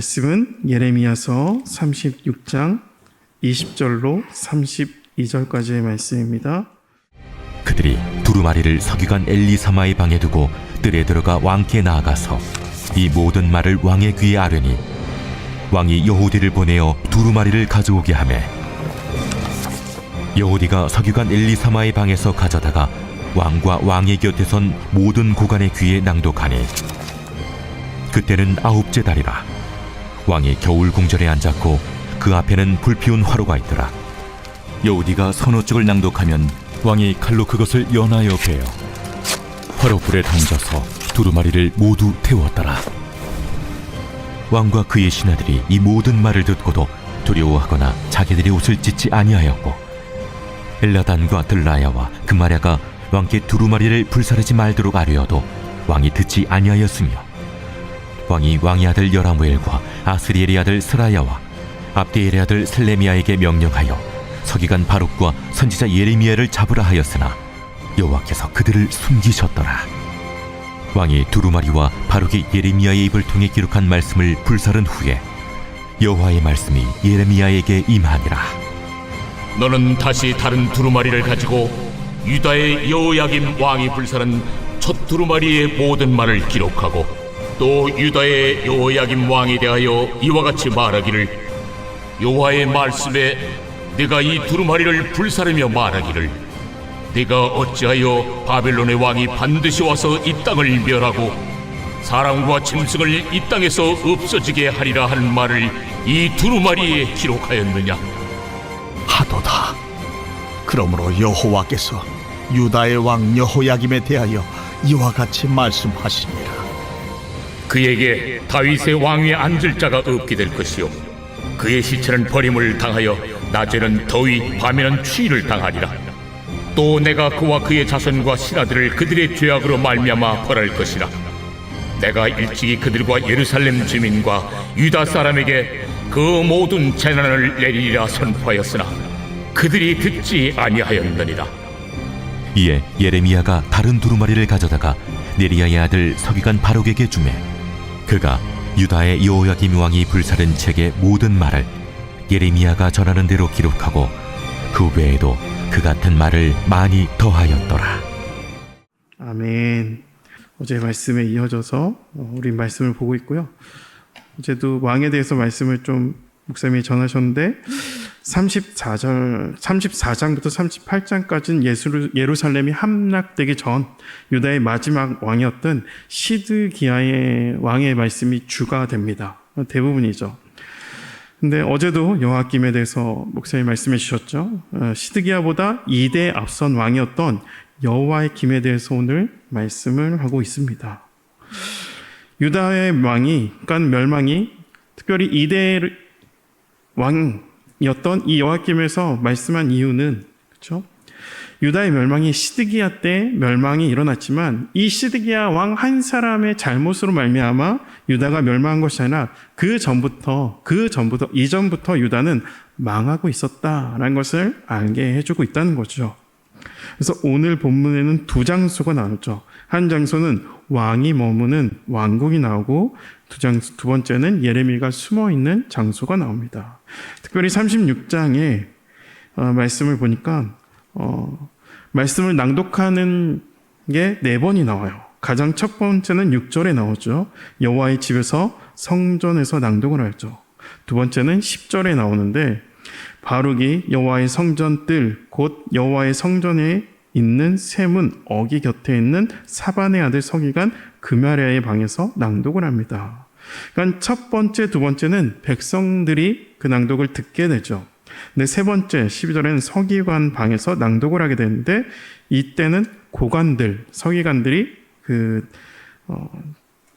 말씀은 예레미야서 36장 20절로 32절까지의 말씀입니다. 그들이 두루마리를 서기관 엘리사마의 방에 두고 뜰에 들어가 왕께 나아가서 이 모든 말을 왕의 귀에 아뢰니 왕이 여호디를 보내어 두루마리를 가져오게 하매 여호디가 서기관 엘리사마의 방에서 가져다가 왕과 왕의 곁에 선 모든 고관의 귀에 낭독하니 그때는 9째 달이라. 왕이 겨울 궁전에 앉았고 그 앞에는 불피운 화로가 있더라. 여호디가 서너 쪽을 낭독하면 왕이 칼로 그것을 연하여 베어 화로불에 던져서 두루마리를 모두 태웠더라. 왕과 그의 신하들이 이 모든 말을 듣고도 두려워하거나 자기들의 옷을 찢지 아니하였고 엘라단과 들라야와 그마랴가 왕께 두루마리를 불사르지 말도록 아뢰어도 왕이 듣지 아니하였으며 왕이 왕의 아들 여라무엘과 아스리엘의 아들 스라야와 압디엘의 아들 슬레미야에게 명령하여 서기관 바룩과 선지자 예레미야를 잡으라 하였으나 여호와께서 그들을 숨기셨더라. 왕이 두루마리와 바룩이 예레미야의 입을 통해 기록한 말씀을 불사른 후에 여호와의 말씀이 예레미야에게 임하니라. 너는 다시 다른 두루마리를 가지고 유다의 여호야김 왕이 불사른 첫 두루마리의 모든 말을 기록하고 또 유다의 여호야김 왕에 대하여 이와 같이 말하기를 여호와의 말씀에 내가 이 두루마리를 불사르며 말하기를 내가 어찌하여 바벨론의 왕이 반드시 와서 이 땅을 멸하고 사람과 짐승을 이 땅에서 없어지게 하리라 하는 말을 이 두루마리에 기록하였느냐. 하도다. 그러므로 여호와께서 유다의 왕 여호야김에 대하여 이와 같이 말씀하시니라. 그에게 다윗의 왕위에 앉을 자가 없게 될 것이요 그의 시체는 버림을 당하여 낮에는 더위 밤에는 추위를 당하리라. 또 내가 그와 그의 자손과 신하들을 그들의 죄악으로 말미암아 벌할 것이라. 내가 일찍이 그들과 예루살렘 주민과 유다 사람에게 그 모든 재난을 내리리라 선포하였으나 그들이 듣지 아니하였느니라. 이에 예레미야가 다른 두루마리를 가져다가 네리야의 아들 서기관 바룩에게 주매 그가 유다의 여호야김 왕이 불사른 책의 모든 말을 예레미야가 전하는 대로 기록하고 그 외에도 그 같은 말을 많이 더하였더라. 아멘. 어제 말씀에 이어져서 우리 말씀을 보고 있고요. 어제도 왕에 대해서 말씀을 좀 목사님이 전하셨는데 34장부터 38장까지는 예루살렘이 함락되기 전 유다의 마지막 왕이었던 시드기야의 왕의 말씀이 주가 됩니다. 대부분이죠. 근데 어제도 여호야김에 대해서 목사님이 말씀해 주셨죠. 시드기야보다 2대 앞선 왕이었던 여호와의 김에 대해서 오늘 말씀을 하고 있습니다. 유다의 그러니까 멸망이 특별히 2대 왕이었던 이 여호야김에서 말씀한 이유는 그렇죠? 유다의 멸망이 시드기야 때 멸망이 일어났지만 이 시드기야 왕 한 사람의 잘못으로 말미암아 유다가 멸망한 것이 아니라 이전부터 유다는 망하고 있었다라는 것을 알게 해주고 있다는 거죠. 그래서 오늘 본문에는 두 장소가 나오죠. 한 장소는 왕이 머무는 왕궁이 나오고 두 번째는 예레미야가 숨어있는 장소가 나옵니다. 특별히 36장의 말씀을 보니까 말씀을 낭독하는 게 4번이 나와요. 가장 첫 번째는 6절에 나오죠. 여호와의 집에서 성전에서 낭독을 하죠. 두 번째는 10절에 나오는데 바룩이 여호와의 성전 뜰 곧 여호와의 성전에 있는 세문 어기 곁에 있는 사반의 아들 서기관 그마랴의 방에서 낭독을 합니다. 그러니까 첫 번째, 두 번째는 백성들이 그 낭독을 듣게 되죠. 근데 세 번째 12절에는 서기관 방에서 낭독을 하게 되는데 이때는 고관들, 서기관들이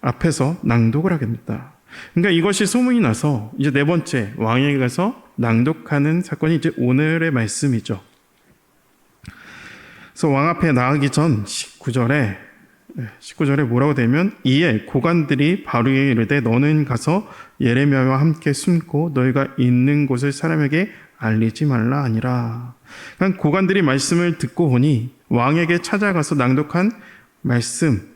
앞에서 낭독을 하게 됩니다. 그러니까 이것이 소문이 나서 이제 네 번째 왕에게 가서 낭독하는 사건이 이제 오늘의 말씀이죠. 그래서 왕 앞에 나가기 전 19절에 뭐라고 되면 이에 고관들이 바룩에게 이르되 너는 가서 예레미야와 함께 숨고 너희가 있는 곳을 사람에게 알리지 말라 하니라. 그러니까 고관들이 말씀을 듣고 보니 왕에게 찾아가서 낭독한 말씀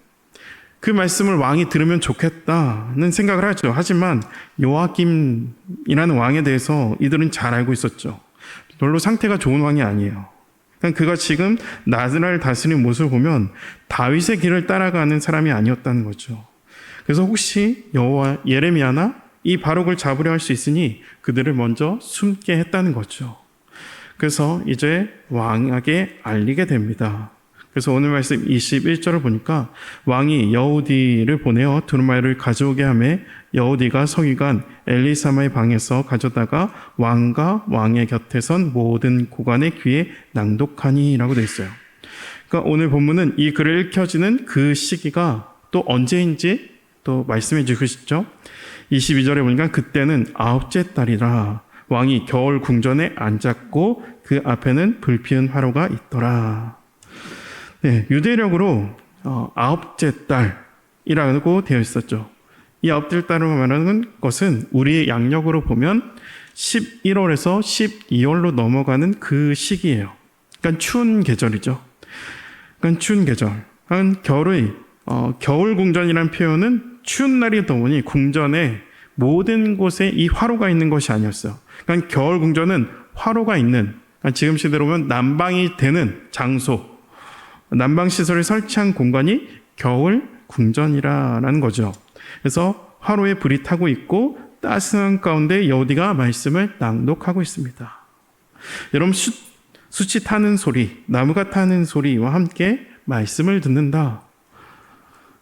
그 말씀을 왕이 들으면 좋겠다는 생각을 하죠. 하지만 요아김이라는 왕에 대해서 이들은 잘 알고 있었죠. 별로 상태가 좋은 왕이 아니에요. 그가 지금 나라를 다스리는 모습을 보면 다윗의 길을 따라가는 사람이 아니었다는 거죠. 그래서 혹시 예레미야나 이 바룩을 잡으려 할 수 있으니 그들을 먼저 숨게 했다는 거죠. 그래서 이제 왕에게 알리게 됩니다. 그래서 오늘 말씀 21절을 보니까 왕이 여우디를 보내어 두루마리를 가져오게 하매 여우디가 서기관 엘리사마의 방에서 가져다가 왕과 왕의 곁에 선 모든 고관의 귀에 낭독하니라고 되어 있어요. 그러니까 오늘 본문은 이 글을 읽혀지는 그 시기가 또 언제인지 또 말씀해 주시죠. 22절에 보니까 그때는 9째 달이라 왕이 겨울 궁전에 앉았고 그 앞에는 불피운 화로가 있더라. 네, 유대력으로 9째 달이라고 되어 있었죠. 이 9째 달을 말하는 것은 우리의 양력으로 보면 11월에서 12월로 넘어가는 그 시기예요. 그러니까 추운 계절이죠. 그러니까 추운 계절. 겨울 궁전이라는 표현은 추운 날이 더우니 궁전에 모든 곳에 이 화로가 있는 것이 아니었어요. 그러니까 겨울 궁전은 화로가 있는, 그러니까 지금 시대로 보면 난방이 되는 장소, 난방시설을 설치한 공간이 겨울 궁전이라는 거죠. 그래서 화로에 불이 타고 있고 따스한 가운데 여우디가 말씀을 낭독하고 있습니다. 여러분, 숯이 타는 소리, 나무가 타는 소리와 함께 말씀을 듣는다.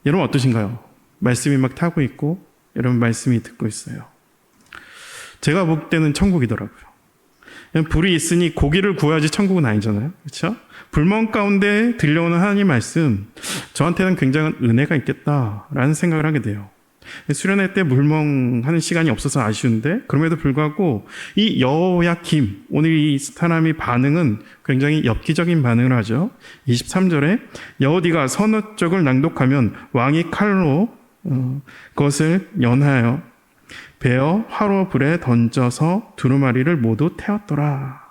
여러분 어떠신가요? 말씀이 막 타고 있고 여러분 말씀이 듣고 있어요. 제가 볼 때는 천국이더라고요. 불이 있으니 고기를 구워야지 천국은 아니잖아요. 그렇죠? 불멍 가운데 들려오는 하나님 말씀, 저한테는 굉장한 은혜가 있겠다라는 생각을 하게 돼요. 수련회 때 물멍하는 시간이 없어서 아쉬운데 그럼에도 불구하고 이 여호야김, 오늘 이 사람이 반응은 굉장히 엽기적인 반응을 하죠. 23절에 여호디가 서너 쪽을 낭독하면 왕이 칼로 그것을 연하여 베어 화로 불에 던져서 두루마리를 모두 태웠더라.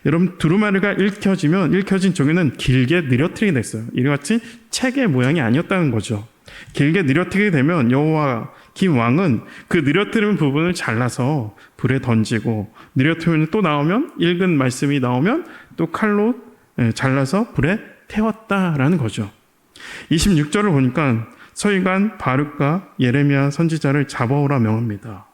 여러분, 두루마리가 읽혀진 종이는 길게 느려뜨리게 됐어요. 이같이 책의 모양이 아니었다는 거죠. 길게 느려뜨리게 되면 여호와김 왕은 그 느려뜨린 부분을 잘라서 불에 던지고, 느려뜨리면 또 나오면, 읽은 말씀이 나오면 또 칼로 잘라서 불에 태웠다라는 거죠. 26절을 보니까 서기관 바룩과 예레미야 선지자를 잡아오라 명합니다.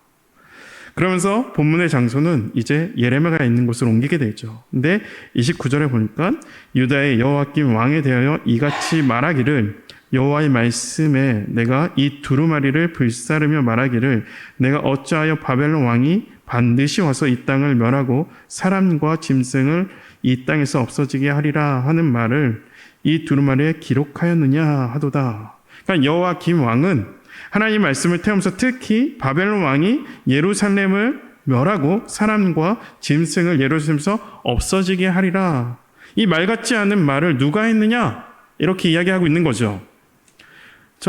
그러면서 본문의 장소는 이제 예레미야가 있는 곳으로 옮기게 되죠. 근데 29절에 보니까 유다의 여호와김 왕에 대하여 이같이 말하기를, 여호와의 말씀에 내가 이 두루마리를 불사르며 말하기를, 내가 어찌하여 바벨론 왕이 반드시 와서 이 땅을 멸하고 사람과 짐승을 이 땅에서 없어지게 하리라 하는 말을 이 두루마리에 기록하였느냐 하도다. 그러니까 여호와김 왕은 하나님 말씀을 태우면서 특히 바벨론 왕이 예루살렘을 멸하고 사람과 짐승을 예루살렘에서 없어지게 하리라, 이 말 같지 않은 말을 누가 했느냐, 이렇게 이야기하고 있는 거죠.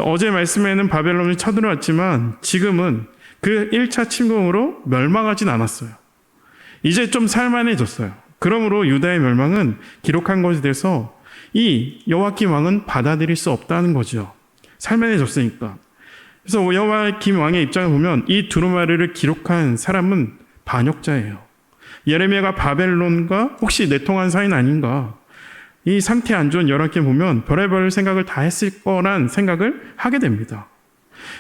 어제 말씀에는 바벨론이 쳐들어왔지만 지금은 그 1차 침공으로 멸망하진 않았어요. 이제 좀 살만해졌어요. 그러므로 유다의 멸망은 기록한 것에 대해서 이 여호와김 왕은 받아들일 수 없다는 거죠. 살만해졌으니까. 그래서 여호와김 왕의 입장을 보면 이 두루마리를 기록한 사람은 반역자예요. 예레미야가 바벨론과 혹시 내통한 사이는 아닌가. 이 상태 안 좋은 여호와김 보면 별의별 생각을 다 했을 거란 생각을 하게 됩니다.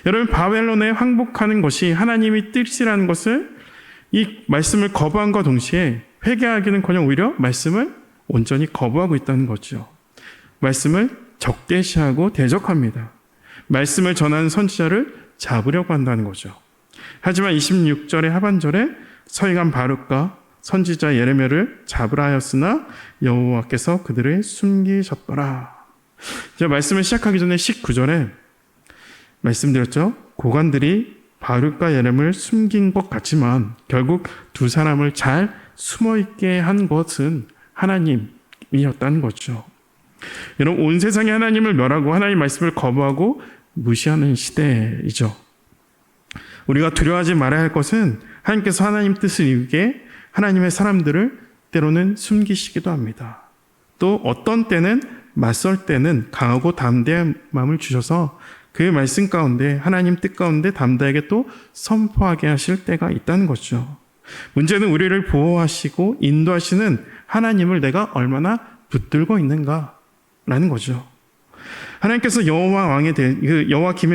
여러분, 바벨론에 항복하는 것이 하나님의 뜻이라는 것을, 이 말씀을 거부함과 동시에 회개하기는커녕 오히려 말씀을 온전히 거부하고 있다는 거죠. 말씀을 적대시하고 대적합니다. 말씀을 전하는 선지자를 잡으려고 한다는 거죠. 하지만 26절의 하반절에 서기관 바룩과 선지자 예레미야를 잡으라 하였으나 여호와께서 그들을 숨기셨더라. 제가 말씀을 시작하기 전에 19절에 말씀드렸죠. 고관들이 바룩과 예레미야를 숨긴 것 같지만 결국 두 사람을 잘 숨어있게 한 것은 하나님이었다는 거죠. 여러분, 온 세상이 하나님을 멸하고 하나님 말씀을 거부하고 무시하는 시대이죠. 우리가 두려워하지 말아야 할 것은 하나님께서 하나님 뜻을 이루게 하나님의 사람들을 때로는 숨기시기도 합니다. 또 어떤 때는, 맞설 때는 강하고 담대한 마음을 주셔서 그 말씀 가운데 하나님 뜻 가운데 담대하게 또 선포하게 하실 때가 있다는 거죠. 문제는 우리를 보호하시고 인도하시는 하나님을 내가 얼마나 붙들고 있는가라는 거죠. 하나님께서 여호야김의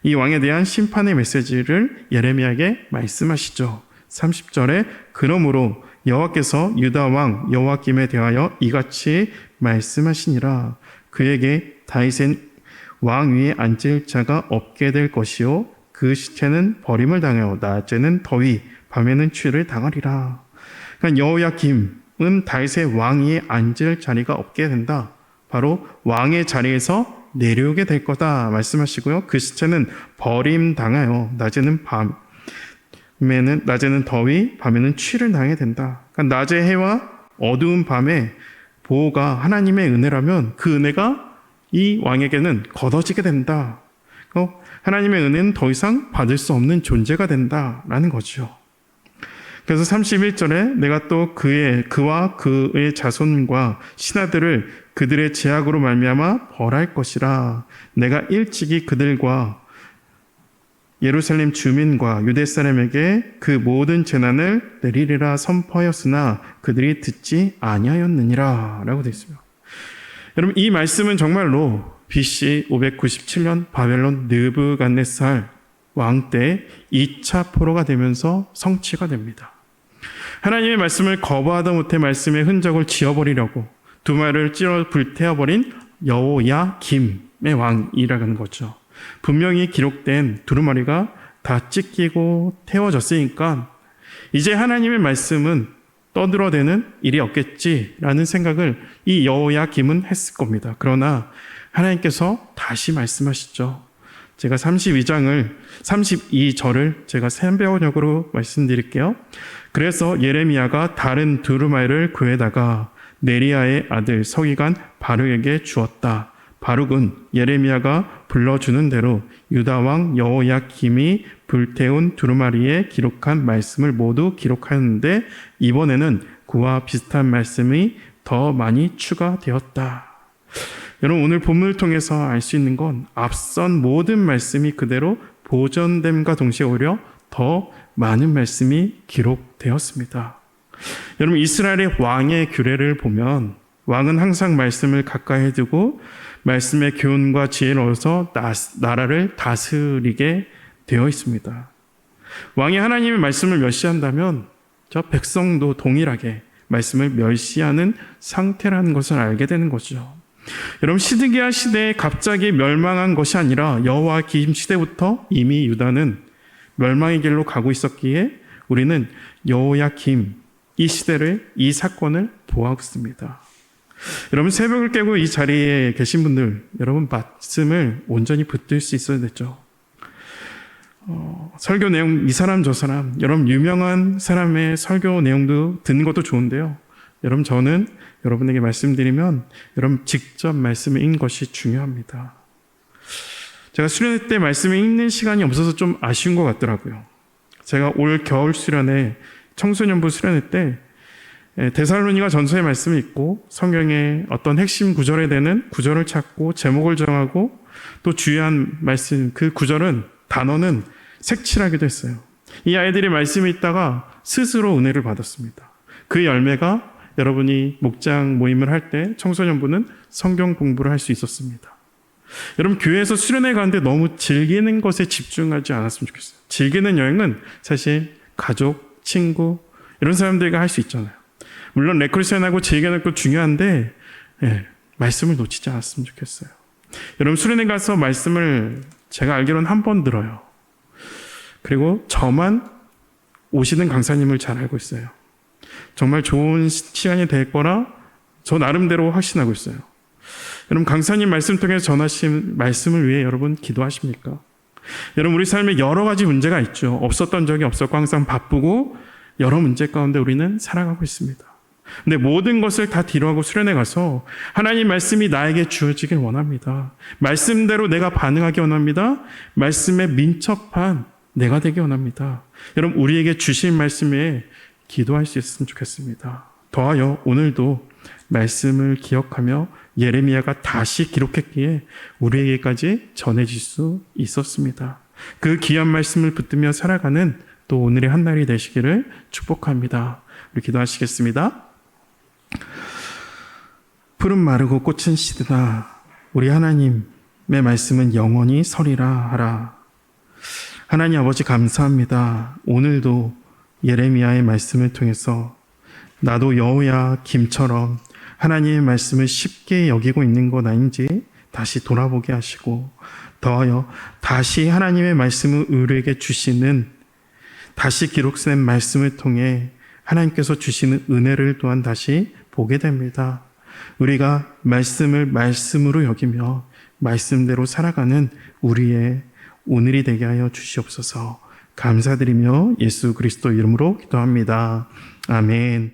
이 왕에 대한 심판의 메시지를 예레미야에게 말씀하시죠. 30절에 그러므로 여호와께서 유다 왕 여호야김에 대하여 이같이 말씀하시니라. 그에게 다윗의 왕 위에 앉을 자가 없게 될 것이요 그 시체는 버림을 당하여 낮에는 더위 밤에는 추위를 당하리라. 그러니까 여호야김은 다윗의 왕 위에 앉을 자리가 없게 된다. 바로 왕의 자리에서 내려오게 될 거다 말씀하시고요. 그 시체는 버림당하여 낮에는 더위 밤에는 추위를 당하게 된다. 그러니까 낮의 해와 어두운 밤에 보호가 하나님의 은혜라면 그 은혜가 이 왕에게는 거둬지게 된다. 하나님의 은혜는 더 이상 받을 수 없는 존재가 된다라는 거죠. 그래서 31절에 내가 또 그와 그의 자손과 신하들을 그들의 제약으로 말미암아 벌할 것이라. 내가 일찍이 그들과 예루살렘 주민과 유대 사람에게 그 모든 재난을 내리리라 선포하였으나 그들이 듣지 아니하였느니라 라고 되어 있습니다. 여러분, 이 말씀은 정말로 BC 597년 바벨론 느부갓네살 왕 때 2차 포로가 되면서 성취가 됩니다. 하나님의 말씀을 거부하다 못해 말씀의 흔적을 지워버리려고 두마리를 찔러 불태워버린 여호야김의 왕이라는 거죠. 분명히 기록된 두루마리가 다 찢기고 태워졌으니까 이제 하나님의 말씀은 떠들어대는 일이 없겠지라는 생각을 이 여호야김은 했을 겁니다. 그러나 하나님께서 다시 말씀하시죠. 제가 32절을 제가 3번역으로 말씀드릴게요. 그래서 예레미야가 다른 두루마리를 그에다가 네리야의 아들 서기관 바룩에게 주었다. 바룩은 예레미야가 불러주는 대로 유다 왕 여호야김이 불태운 두루마리에 기록한 말씀을 모두 기록하였는데 이번에는 그와 비슷한 말씀이 더 많이 추가되었다. 여러분, 오늘 본문을 통해서 알 수 있는 건 앞선 모든 말씀이 그대로 보존됨과 동시에 오히려 더 많은 말씀이 기록되었습니다. 여러분, 이스라엘의 왕의 규례를 보면 왕은 항상 말씀을 가까이 두고 말씀의 교훈과 지혜를 얻어서 나라를 다스리게 되어 있습니다. 왕이 하나님의 말씀을 멸시한다면 저 백성도 동일하게 말씀을 멸시하는 상태라는 것을 알게 되는 거죠. 여러분, 시드기야 시대에 갑자기 멸망한 것이 아니라 여호야김 시대부터 이미 유다는 멸망의 길로 가고 있었기에 우리는 여호야김 이 사건을 보아하고 있습니다. 여러분, 새벽을 깨고 이 자리에 계신 분들, 여러분 말씀을 온전히 붙들 수 있어야 되죠. 설교 내용 이 사람 저 사람, 여러분 유명한 사람의 설교 내용도 듣는 것도 좋은데요. 여러분, 저는 여러분에게 말씀드리면 여러분 직접 말씀을 읽는 것이 중요합니다. 제가 수련회 때 말씀을 읽는 시간이 없어서 좀 아쉬운 것 같더라고요. 제가 올 겨울 수련회, 청소년부 수련회 때 데살로니가 전서의 말씀을 읽고 성경의 어떤 핵심 구절에 대한 구절을 찾고 제목을 정하고 또 주요한 말씀, 그 단어는 색칠하기도 했어요. 이 아이들이 말씀을 읽다가 스스로 은혜를 받았습니다. 그 열매가 여러분이 목장 모임을 할 때 청소년부는 성경 공부를 할 수 있었습니다. 여러분, 교회에서 수련회 가는데 너무 즐기는 것에 집중하지 않았으면 좋겠어요. 즐기는 여행은 사실 가족, 친구 이런 사람들과 할 수 있잖아요. 물론 레크리션하고 즐기는 것도 중요한데 말씀을 놓치지 않았으면 좋겠어요. 여러분, 수련회 가서 말씀을 제가 알기로는 한 번 들어요. 그리고 저만 오시는 강사님을 잘 알고 있어요. 정말 좋은 시간이 될 거라 저 나름대로 확신하고 있어요. 여러분, 강사님 말씀 통해서 전하신 말씀을 위해 여러분 기도하십니까? 여러분, 우리 삶에 여러 가지 문제가 있죠. 없었던 적이 없었고 항상 바쁘고 여러 문제 가운데 우리는 살아가고 있습니다. 근데 모든 것을 다 뒤로하고 수련회 가서 하나님 말씀이 나에게 주어지길 원합니다. 말씀대로 내가 반응하기 원합니다. 말씀에 민첩한 내가 되기 원합니다. 여러분, 우리에게 주신 말씀에 기도할 수 있으면 좋겠습니다. 더하여 오늘도 말씀을 기억하며 예레미야가 다시 기록했기에 우리에게까지 전해질 수 있었습니다. 그 귀한 말씀을 붙들며 살아가는 또 오늘의 한 날이 되시기를 축복합니다. 우리 기도하시겠습니다. 푸른 마르고 꽃은 시드나 우리 하나님의 말씀은 영원히 서리라 하라. 하나님 아버지 감사합니다. 오늘도 예레미야의 말씀을 통해서 나도 여호야김처럼 하나님의 말씀을 쉽게 여기고 있는 것 아닌지 다시 돌아보게 하시고 더하여 다시 하나님의 말씀을 우리에게 주시는 다시 기록된 말씀을 통해 하나님께서 주시는 은혜를 또한 다시 보게 됩니다. 우리가 말씀을 말씀으로 여기며 말씀대로 살아가는 우리의 오늘이 되게 하여 주시옵소서. 감사드리며 예수 그리스도 이름으로 기도합니다. 아멘.